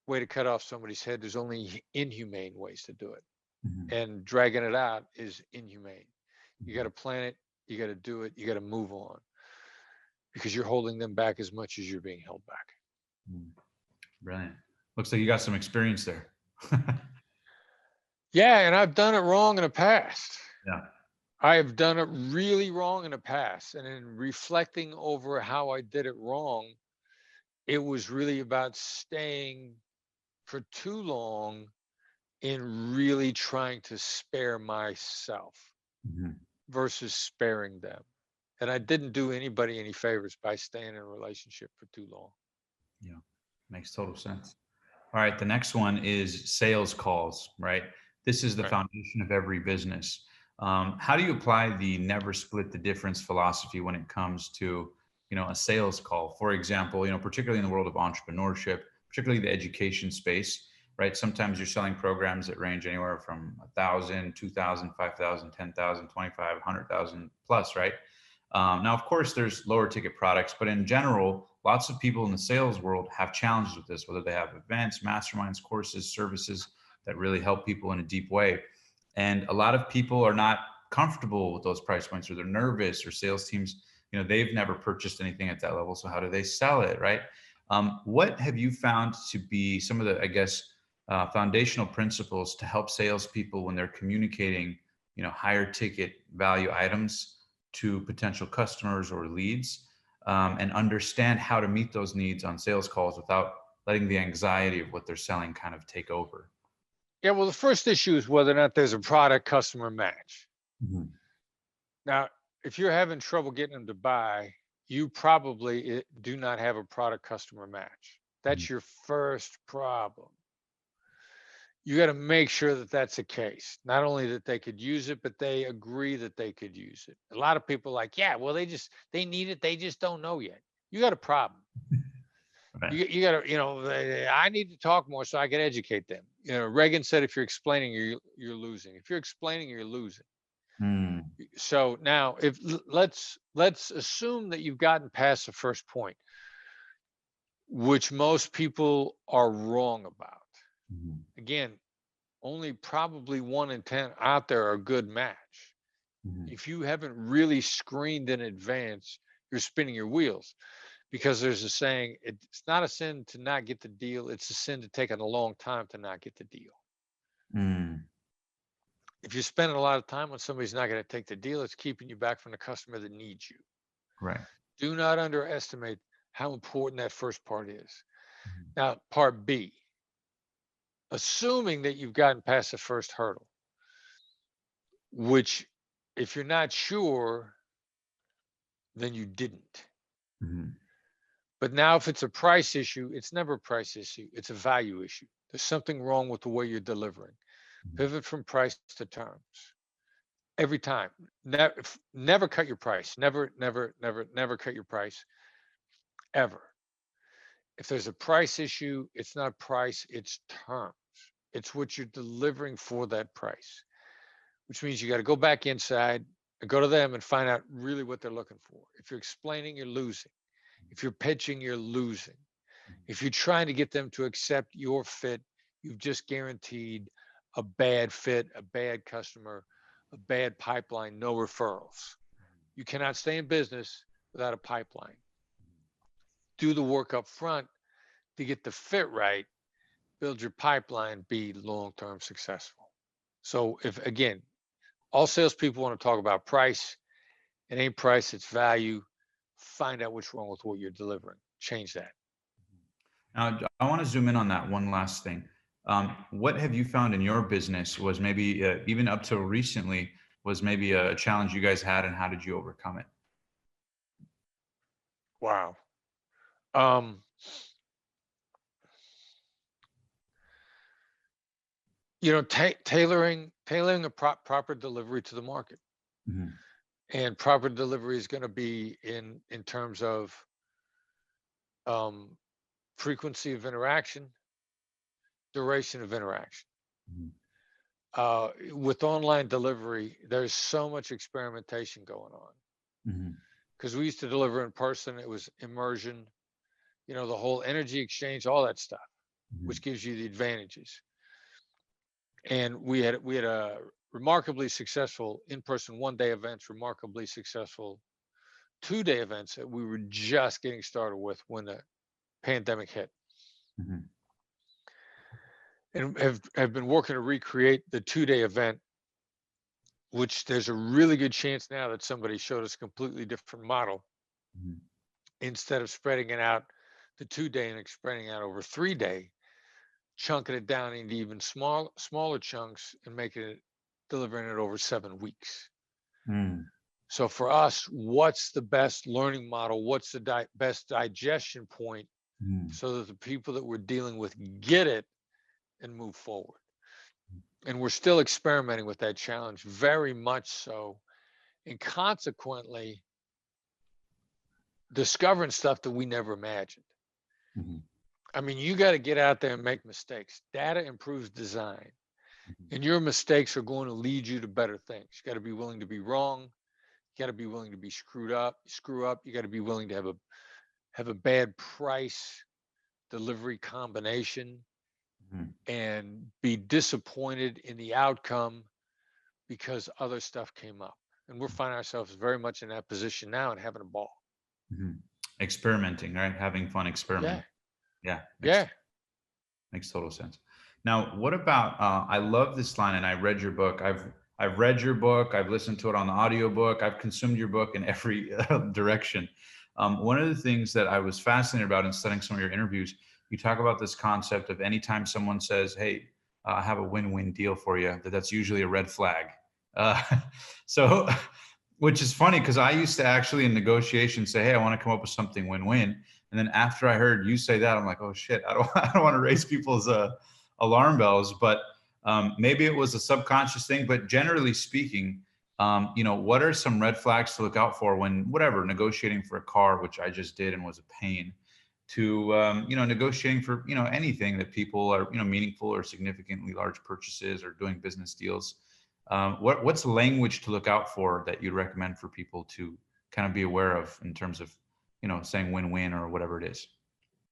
way to cut off somebody's head. There's only inhumane ways to do it, Mhm. and dragging it out is inhumane. You got Mhm. to plan it, you got to do it, you got to move on, because you're holding them back as much as you're being held back. Mhm. Brilliant. Looks like you got some experience there. Yeah, and I've done it wrong in the past. Yeah. I have done it really wrong in the past. And in reflecting over how I did it wrong, it was really about staying for too long in really trying to spare myself Mhm. versus sparing them. And I didn't do anybody any favors by staying in a relationship for too long. Yeah. Makes total sense. All right, the next one is sales calls, right? This is the Right. foundation of every business. How do you apply the never split the difference philosophy when it comes to, a sales call? For example, particularly in the world of entrepreneurship, particularly the education space, right? Sometimes you're selling programs that range anywhere from 1,000, 2,000, 5,000, 10,000, 25, 100,000 plus, right? Now, of course, there's lower ticket products, but in general, lots of people in the sales world have challenges with this, whether they have events, masterminds, courses, services that really help people in a deep way. And a lot of people are not comfortable with those price points, or they're nervous, or sales teams, they've never purchased anything at that level. So how do they sell it, right? What have you found to be some of the, I guess, foundational principles to help salespeople when they're communicating, higher ticket value items to potential customers or leads, and understand how to meet those needs on sales calls without letting the anxiety of what they're selling kind of take over? Yeah, well, the first issue is whether or not there's a product customer match. Mhm. Now, if you're having trouble getting them to buy, you probably do not have a product customer match. Mhm. That's your first problem. You got to make sure that that's the case. Not only that they could use it, but they agree that they could use it. A lot of people are like, yeah, well, they need it. They just don't know yet. You got a problem. Right. You got to, I need to talk more so I can educate them. Reagan said, if you're explaining, you're losing. If you're explaining, you're losing. Mm. So now, if let's assume that you've gotten past the first point, which most people are wrong about. Mhm. Again, only probably 1 in 10 out there are a good match. Mhm. If you haven't really screened in advance, you're spinning your wheels, because there's a saying, it's not a sin to not get the deal, it's a sin to take a long time to not get the deal. Mm. If you're spending a lot of time when somebody's not going to take the deal, it's keeping you back from the customer that needs you. Right. Do not underestimate how important that first part is. Mhm. Now, part B, assuming that you've gotten past the first hurdle, which if you're not sure, then you didn't. Mhm. But now if it's a price issue, it's never a price issue. It's a value issue. There's something wrong with the way you're delivering. Pivot from price to terms every time. Never cut your price. Never cut your price ever. If there's a price issue, it's not price, it's terms. It's what you're delivering for that price, which means you got to go back inside and go to them and find out really what they're looking for. If you're explaining, you're losing. If you're pitching, you're losing. If you're trying to get them to accept your fit, you've just guaranteed a bad fit, a bad customer, a bad pipeline, no referrals. You cannot stay in business without a pipeline. Do the work up front to get the fit right, build your pipeline, be long-term successful. So if again, all salespeople want to talk about price, it ain't price, it's value. Find out what's wrong with what you're delivering. Change that. Now, I want to zoom in on that one last thing. What have you found in your business was maybe even up till recently was maybe a challenge you guys had, and how did you overcome it? Wow. Um, tailoring a proper delivery to the market, Mhm. and proper delivery is going to be in terms of um, frequency of interaction, duration of interaction. Mhm. With online delivery, there's so much experimentation going on Mhm. because we used to deliver in person. It was immersion, the whole energy exchange, all that stuff, Mhm. which gives you the advantages. And we had a remarkably successful in-person one-day events, remarkably successful two-day events that we were just getting started with when the pandemic hit, Mhm. and have been working to recreate the two-day event, which there's a really good chance now that somebody showed us a completely different model. Mhm. Instead of spreading it out the two-day and spreading it out over 3 day, chunking it down into even smaller chunks and making it delivering it over 7 weeks. Mhm. So for us, what's the best learning model? What's the best digestion point Mhm. so that the people that we're dealing with get it and move forward? And we're still experimenting with that challenge, very much so. And consequently, discovering stuff that we never imagined. Mhm. I mean, you got to get out there and make mistakes. Data improves design, Mhm. and your mistakes are going to lead you to better things. You got to be willing to be wrong. You got to be willing to be screw up. You got to be willing to have a bad price delivery combination Mhm. and be disappointed in the outcome because other stuff came up. And we're finding ourselves very much in that position now and having a ball. Mhm. Experimenting, right? Having fun Yeah. experimenting. Yeah, Yeah. makes total sense. Now, what about? I love this line, and I read your book. I've read your book. I've listened to it on the audiobook. I've consumed your book in every direction. One of the things that I was fascinated about in studying some of your interviews, you talk about this concept of anytime someone says, "Hey, I have a win-win deal for you," that's usually a red flag. Uh, so, which is funny because I used to actually in negotiations say, "Hey, I want to come up with something win-win." And then after I heard you say that, I'm like, oh shit, I don't, I don't want to raise people's alarm bells. But maybe it was a subconscious thing. But generally speaking, what are some red flags to look out for when, whatever, negotiating for a car, which I just did and was a pain, to negotiating for anything that people are meaningful or significantly large purchases or doing business deals. What's language to look out for that you'd recommend for people to kind of be aware of in terms of saying win-win or whatever it is?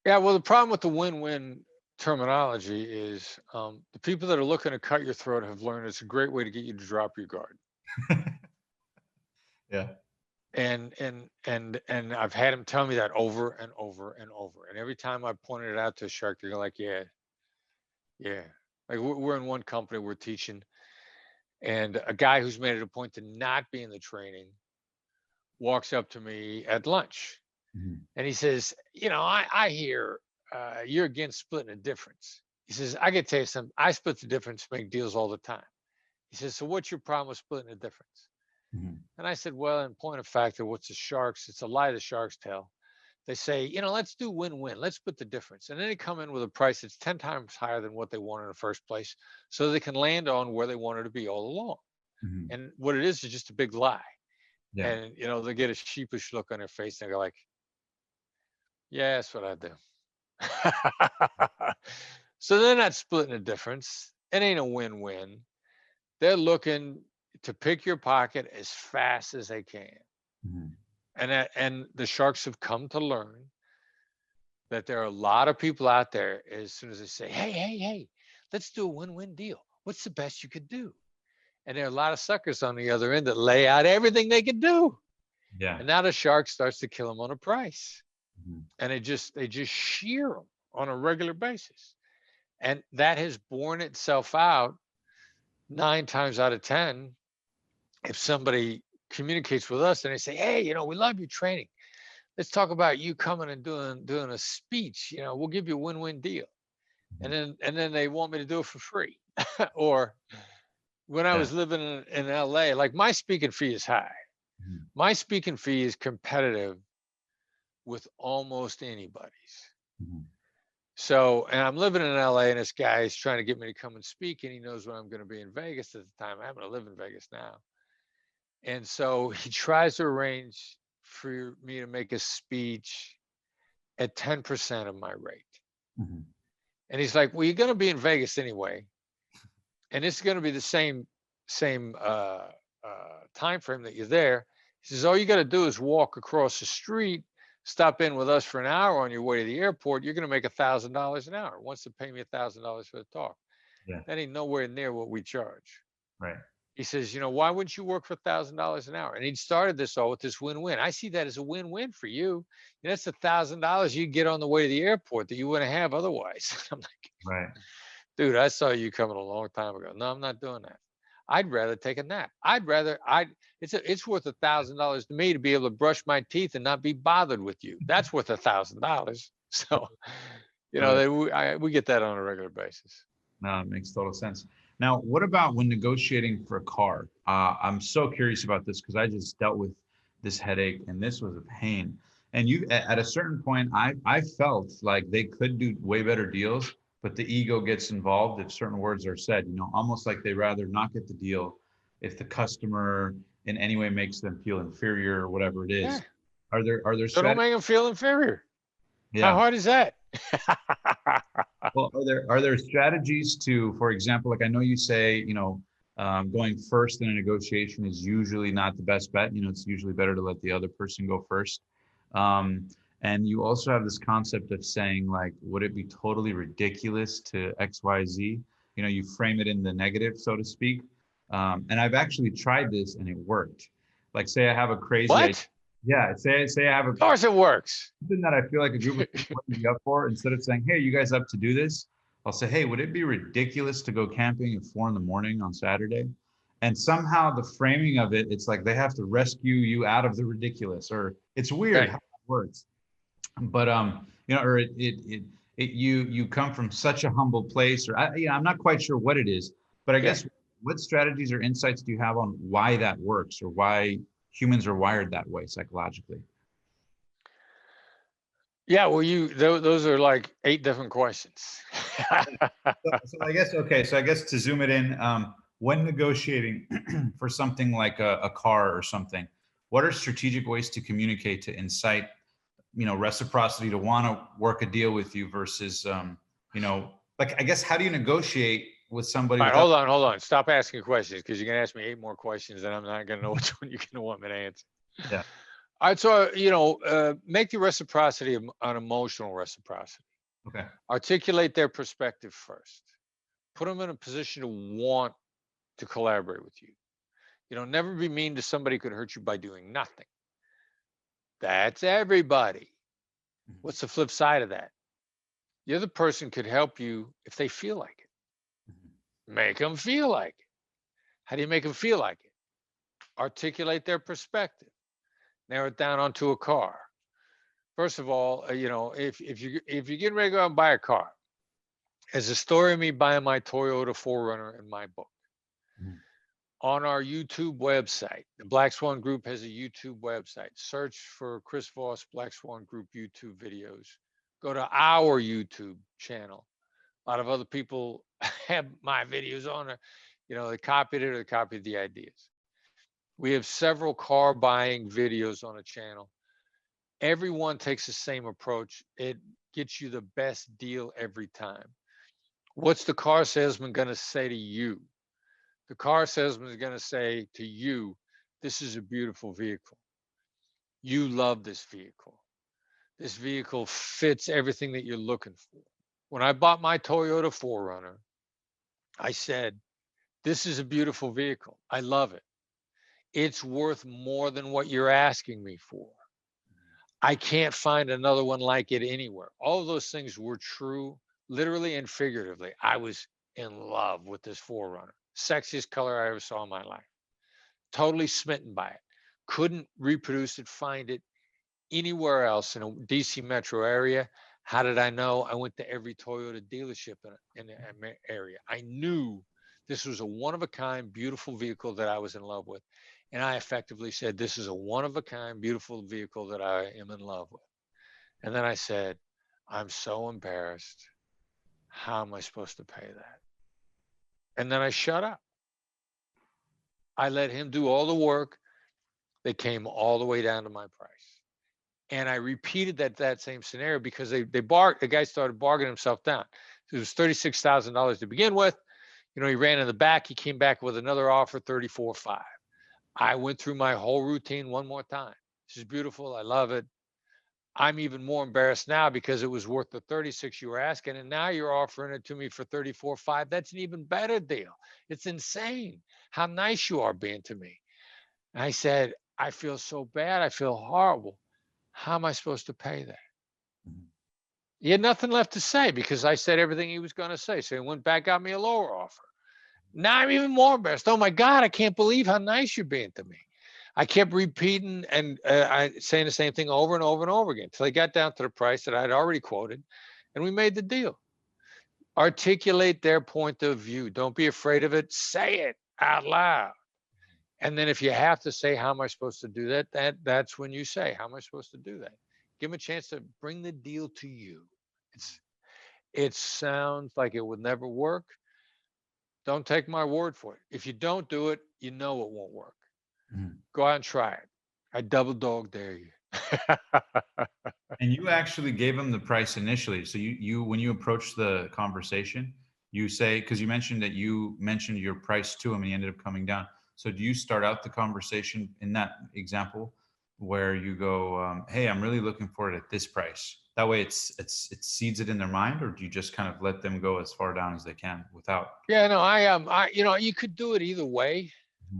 Yeah. Well, the problem with the win-win terminology is the people that are looking to cut your throat have learned it's a great way to get you to drop your guard. Yeah. And I've had him tell me that over and over and over. And every time I pointed it out to a shark, they're like, yeah, yeah. Like we're in one company, we're teaching, and a guy who's made it a point to not be in the training walks up to me at lunch Mhm. and he says, I hear you're against splitting the difference. He says, I can tell you something. I split the difference, make deals all the time. He says, so what's your problem with splitting the difference? Mhm. And I said, well, in point of fact, what's the sharks? It's a lie the sharks tell. They say, let's do win-win. Let's split the difference. And then they come in with a price that's 10 times higher than what they want in the first place, so they can land on where they wanted to be all along. Mhm. And what it is just a big lie. Yeah. And, they get a sheepish look on their face and they're like, yeah, that's what I do. So they're not splitting the difference. It ain't a win-win. They're looking to pick your pocket as fast as they can. Mhm. And the sharks have come to learn that there are a lot of people out there, as soon as they say, hey, let's do a win-win deal. What's the best you could do? And there are a lot of suckers on the other end that lay out everything they could do. Yeah. And now the shark starts to kill them on a price. Mhm. And they just shear them on a regular basis. And that has borne itself out 9 times out of 10. If somebody communicates with us and they say, hey, we love your training. Let's talk about you coming and doing a speech. We'll give you a win-win deal. And then they want me to do it for free. Or when I Yeah. was living in LA, like my speaking fee is high. Mhm. My speaking fee is competitive with almost anybody's. Mhm. So, and I'm living in LA, and this guy is trying to get me to come and speak, and he knows when I'm going to be in Vegas at the time. I happen to live in Vegas now. And so he tries to arrange for me to make a speech at 10% of my rate. Mhm. And he's like, well, you're going to be in Vegas anyway. And it's going to be the same time frame that you're there. He says, all you got to do is walk across the street, stop in with us for an hour on your way to the airport. You're going to make $1,000 an hour. Wants to pay me $1,000 for the talk. Yeah. That ain't nowhere near what we charge. Right. He says, why wouldn't you work for $1,000 an hour? And he started this all with this win-win. I see that as a win-win for you. And that's $1,000 you get on the way to the airport that you wouldn't have otherwise. I'm like, Right. dude, I saw you coming a long time ago. No, I'm not doing that. I'd rather take a nap. It's worth $1,000 to me to be able to brush my teeth and not be bothered with you. That's worth $1,000. So, Right. we get that on a regular basis. No, it makes total sense. Now, what about when negotiating for a car? I'm so curious about this because I just dealt with this headache and this was a pain. And at a certain point, I felt like they could do way better deals, but the ego gets involved if certain words are said, almost like they rather not get the deal if the customer in any way makes them feel inferior or whatever it Yeah. is. Are there So don't strategies? make them feel inferior. How Yeah. hard is that? Well, are there strategies to, for example, like I know you say, going first in a negotiation is usually not the best bet. It's usually better to let the other person go first. Um, and you also have this concept of saying, like, would it be totally ridiculous to X, Y, Z? You frame it in the negative, so to speak. And I've actually tried this and it worked. Like, say I have a crazy idea. What? Yeah, say I have Of course it works. something that I feel like a group of people would be up for. Instead of saying, "Hey, you guys up to do this?" I'll say, "Hey, would it be ridiculous to go camping at 4 a.m. on Saturday?" And somehow the framing of it, it's like they have to rescue you out of the ridiculous, or it's weird Okay. how it works. But or you come from such a humble place, or I'm not quite sure what it is, but I Yeah. guess what strategies or insights do you have on why that works, or why humans are wired that way psychologically? Yeah. Well, those are like 8 different questions. So I guess, okay, so I guess to zoom it in, when negotiating for something like a car or something, what are strategic ways to communicate to incite, reciprocity to want to work a deal with you versus, like, I guess, how do you negotiate with somebody All right, without? hold on. Stop asking questions because you're gonna ask me 8 more questions, and I'm not gonna know which one you're gonna want me to answer. Yeah. All right, so make the reciprocity an emotional reciprocity. Okay. Articulate their perspective first. Put them in a position to want to collaborate with you. Never be mean to somebody who could hurt you by doing nothing. That's everybody. What's the flip side of that? The other person could help you if they feel like it. Make them feel like it. How do you make them feel like it? Articulate their perspective. Narrow it down onto a car. First of all, if you're getting ready to go out and buy a car, is a story of me buying my Toyota 4Runner in my book. Mhm. On our YouTube website, the Black Swan Group has a YouTube website. Search for Chris Voss Black Swan Group YouTube videos. Go to our YouTube channel. A lot of other people have my videos on it. You know, they copied it or they copied the ideas. We have several car buying videos on a channel. Everyone takes the same approach. It gets you the best deal every time. What's the car salesman going to say to you? The car salesman is going to say to you, this is a beautiful vehicle. You love this vehicle. This vehicle fits everything that you're looking for. When I bought my Toyota 4Runner, I said, this is a beautiful vehicle. I love it. It's worth more than what you're asking me for. I can't find another one like it anywhere. All of those things were true, literally and figuratively. I was in love with this 4Runner. Sexiest color I ever saw in my life. Totally smitten by it. Couldn't reproduce it, find it anywhere else in a DC metro area. How did I know? I went to every Toyota dealership in the area. I knew this was a one-of-a-kind, beautiful vehicle that I was in love with. And I effectively said, this is a one-of-a-kind, beautiful vehicle that I am in love with. And then I said, I'm so embarrassed. How am I supposed to pay that? And then I shut up. I let him do all the work. They came all the way down to my price. And I repeated that same scenario because the guy started bargaining himself down. So it was $36,000 to begin with. You know, he ran in the back. He came back with another offer, 34.5. I went through my whole routine one more time. This is beautiful. I love it. I'm even more embarrassed now because it was worth the 36 you were asking, and now you're offering it to me for 34.5. That's an even better deal. It's insane how nice you are being to me. And I said, I feel so bad. I feel horrible. How am I supposed to pay that? Mhm. He had nothing left to say because I said everything he was going to say. So he went back, got me a lower offer. Now I'm even more embarrassed. Oh my God, I can't believe how nice you're being to me. I kept repeating and saying the same thing over and over and over again until I got down to the price that I'd already quoted, and we made the deal. Articulate their point of view. Don't be afraid of it. Say it out loud. And then if you have to say, how am I supposed to do that? That's when you say, how am I supposed to do that? Give them a chance to bring the deal to you. It sounds like it would never work. Don't take my word for it. If you don't do it, you know it won't work. Mhm. Go out and try it. I double dog dare you. And you actually gave him the price initially. So you when you approached the conversation, you say, because you mentioned that you mentioned your price to him and he ended up coming down. So do you start out the conversation in that example where you go, "Hey, I'm really looking for it at this price." That way, it seeds it in their mind, or do you just kind of let them go as far down as they can without? Yeah, no, I you know, you could do it either way.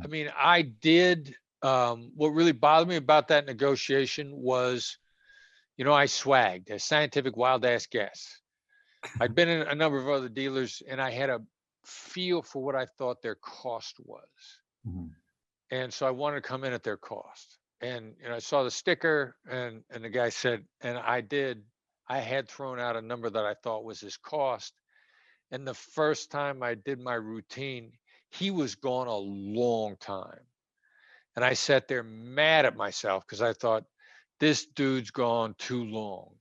I Mhm. mean, I did what really bothered me about that negotiation was, you know, I swagged a scientific wild ass guess. I'd been in a number of other dealers and I had a feel for what I thought their cost was. Mhm. And so I wanted to come in at their cost. And I saw the sticker and the guy said, and I had thrown out a number that I thought was his cost. And the first time I did my routine, he was gone a long time. And I sat there mad at myself because I thought, this dude's gone too long.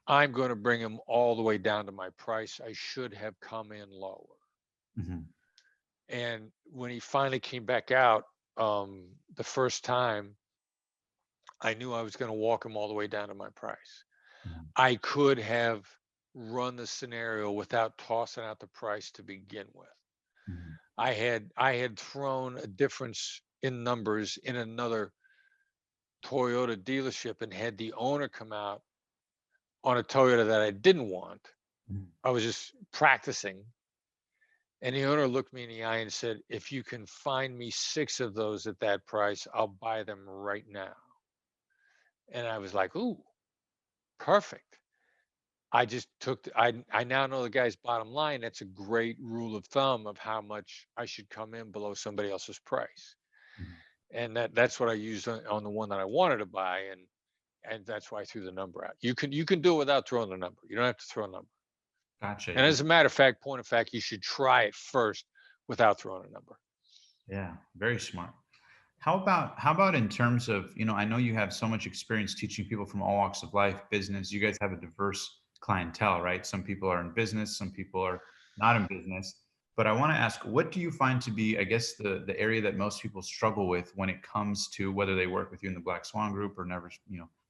I'm going to bring him all the way down to my price. I should have come in lower. Mhm. And when he finally came back out the first time, I knew I was going to walk him all the way down to my price. Mhm. I could have run the scenario without tossing out the price to begin with. Mhm. I had thrown a difference in numbers in another Toyota dealership and had the owner come out on a Toyota that I didn't want. Mhm. I was just practicing. And the owner looked me in the eye and said, if you can find me 6 of those at that price, I'll buy them right now. And I was like, ooh, perfect. I just took, I now know the guy's bottom line. That's a great rule of thumb of how much I should come in below somebody else's price. Mhm. And that's what I used on the one that I wanted to buy. And that's why I threw the number out. You can do it without throwing the number. You don't have to throw a number. Gotcha. And as a matter of fact, point of fact, you should try it first without throwing a number. Yeah, very smart. How about in terms of, I know you have so much experience teaching people from all walks of life, business. You guys have a diverse clientele, right? Some people are in business, some people are not in business. But I want to ask, what do you find to be, I guess, the area that most people struggle with when it comes to whether they work with you in the Black Swan Group or never,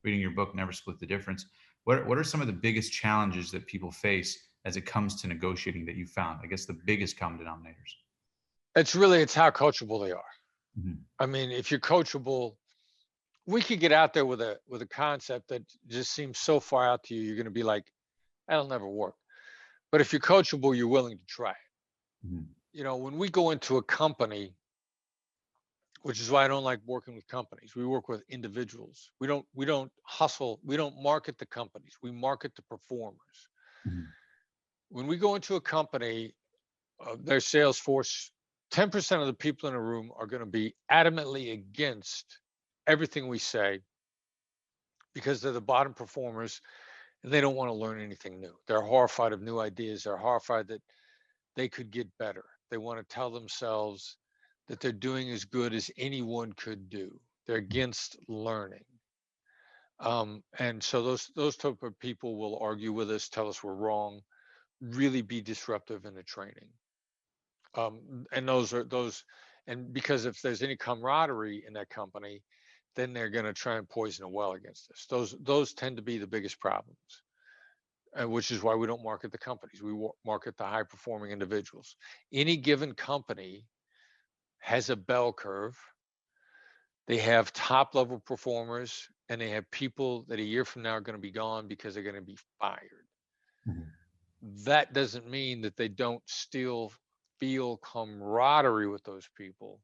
reading your book, Never Split the Difference? What are some of the biggest challenges that people face as it comes to negotiating that you found? I guess the biggest common denominators. It's how coachable they are. Mhm. I mean, if you're coachable, we could get out there with a concept that just seems so far out to you, you're going to be like, that'll never work. But if you're coachable, you're willing to try it. Mhm. When we go into a company, which is why I don't like working with companies, we work with individuals. We don't hustle. We don't market the companies. We market the performers. Mhm. When we go into a company, their sales force, 10% of the people in a room are going to be adamantly against everything we say because they're the bottom performers and they don't want to learn anything new. They're horrified of new ideas. They're horrified that they could get better. They want to tell themselves that they're doing as good as anyone could do. They're against learning. And so those type of people will argue with us, tell us we're wrong, really be disruptive in the training. And and because if there's any camaraderie in that company, then they're going to try and poison a well against us. Those tend to be the biggest problems, which is why we don't market the companies. We market the high performing individuals. Any given company has a bell curve. They have top level performers, and they have people that a year from now are going to be gone because they're going to be fired. Mhm. That doesn't mean that they don't still feel camaraderie with those people,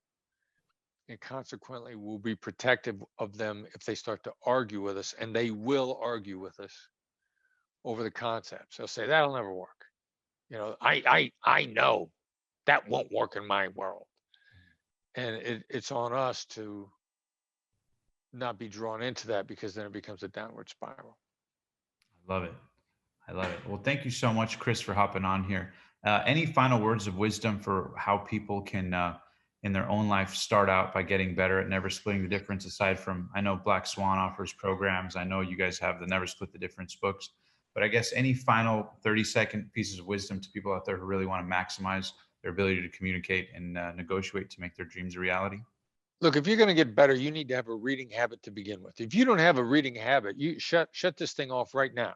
and consequently will be protective of them if they start to argue with us, and they will argue with us over the concepts. They'll say that'll never work. I know that won't work in my world, and it's on us to not be drawn into that, because then it becomes a downward spiral. I love it. I love it. Well, thank you so much, Chris, for hopping on here. Any final words of wisdom for how people can, in their own life, start out by getting better at never splitting the difference? Aside from, I know Black Swan offers programs. I know you guys have the Never Split the Difference books. But I guess any final 30-second pieces of wisdom to people out there who really want to maximize their ability to communicate and negotiate to make their dreams a reality? Look, if you're going to get better, you need to have a reading habit to begin with. If you don't have a reading habit, you shut this thing off right now.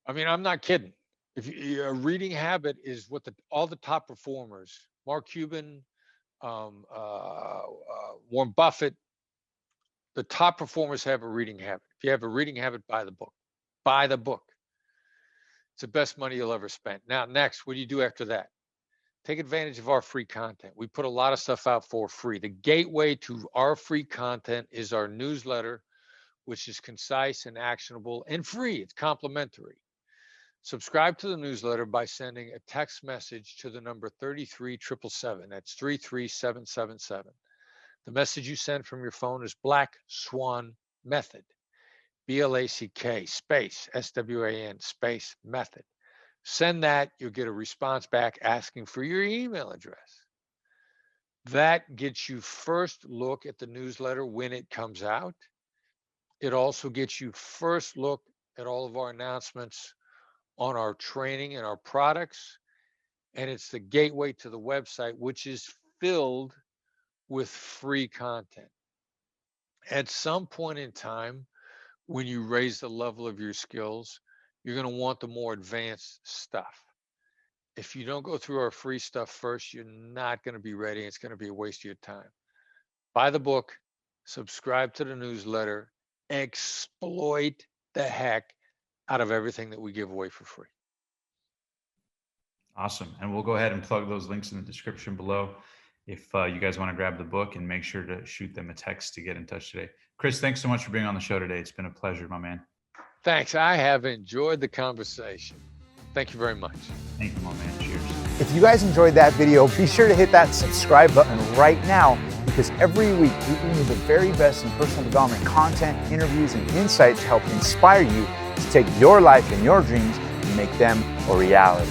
I mean, I'm not kidding. If a reading habit is what all the top performers, Mark Cuban, Warren Buffett, the top performers have a reading habit. If you have a reading habit, buy the book. Buy the book. It's the best money you'll ever spend. Now, next, what do you do after that? Take advantage of our free content. We put a lot of stuff out for free. The gateway to our free content is our newsletter, which is concise and actionable and free. It's complimentary. Subscribe to the newsletter by sending a text message to the number 33777. That's 33777. The message you send from your phone is Black Swan Method. BLACK space SWAN space method. Send that, you'll get a response back asking for your email address. That gets you first look at the newsletter when it comes out. It also gets you first look at all of our announcements on our training and our products. And it's the gateway to the website, which is filled with free content. At some point in time, when you raise the level of your skills, you're going to want the more advanced stuff. If you don't go through our free stuff first, you're not going to be ready. It's going to be a waste of your time. Buy the book, subscribe to the newsletter, exploit the heck out of everything that we give away for free. Awesome. And we'll go ahead and plug those links in the description below if you guys want to grab the book, and make sure to shoot them a text to get in touch today. Chris, thanks so much for being on the show today. It's been a pleasure, my man. Thanks. I have enjoyed the conversation. Thank you very much. Thank you, my man. Cheers. If you guys enjoyed that video, be sure to hit that subscribe button right now, because every week we bring you the very best in personal development content, interviews, and insight to help inspire you to take your life and your dreams and make them a reality.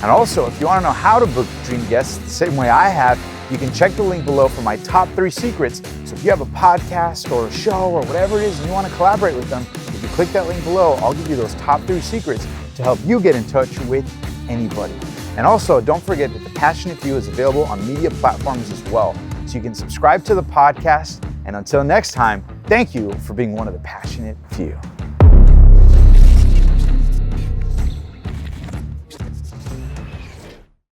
And also, if you want to know how to book dream guests the same way I have, you can check the link below for my top 3 secrets. So if you have a podcast or a show or whatever it is and you want to collaborate with them, if you click that link below, I'll give you those top 3 secrets to help you get in touch with anybody. And also, don't forget that The Passionate Few is available on media platforms as well. So you can subscribe to the podcast. And until next time, thank you for being one of the passionate few.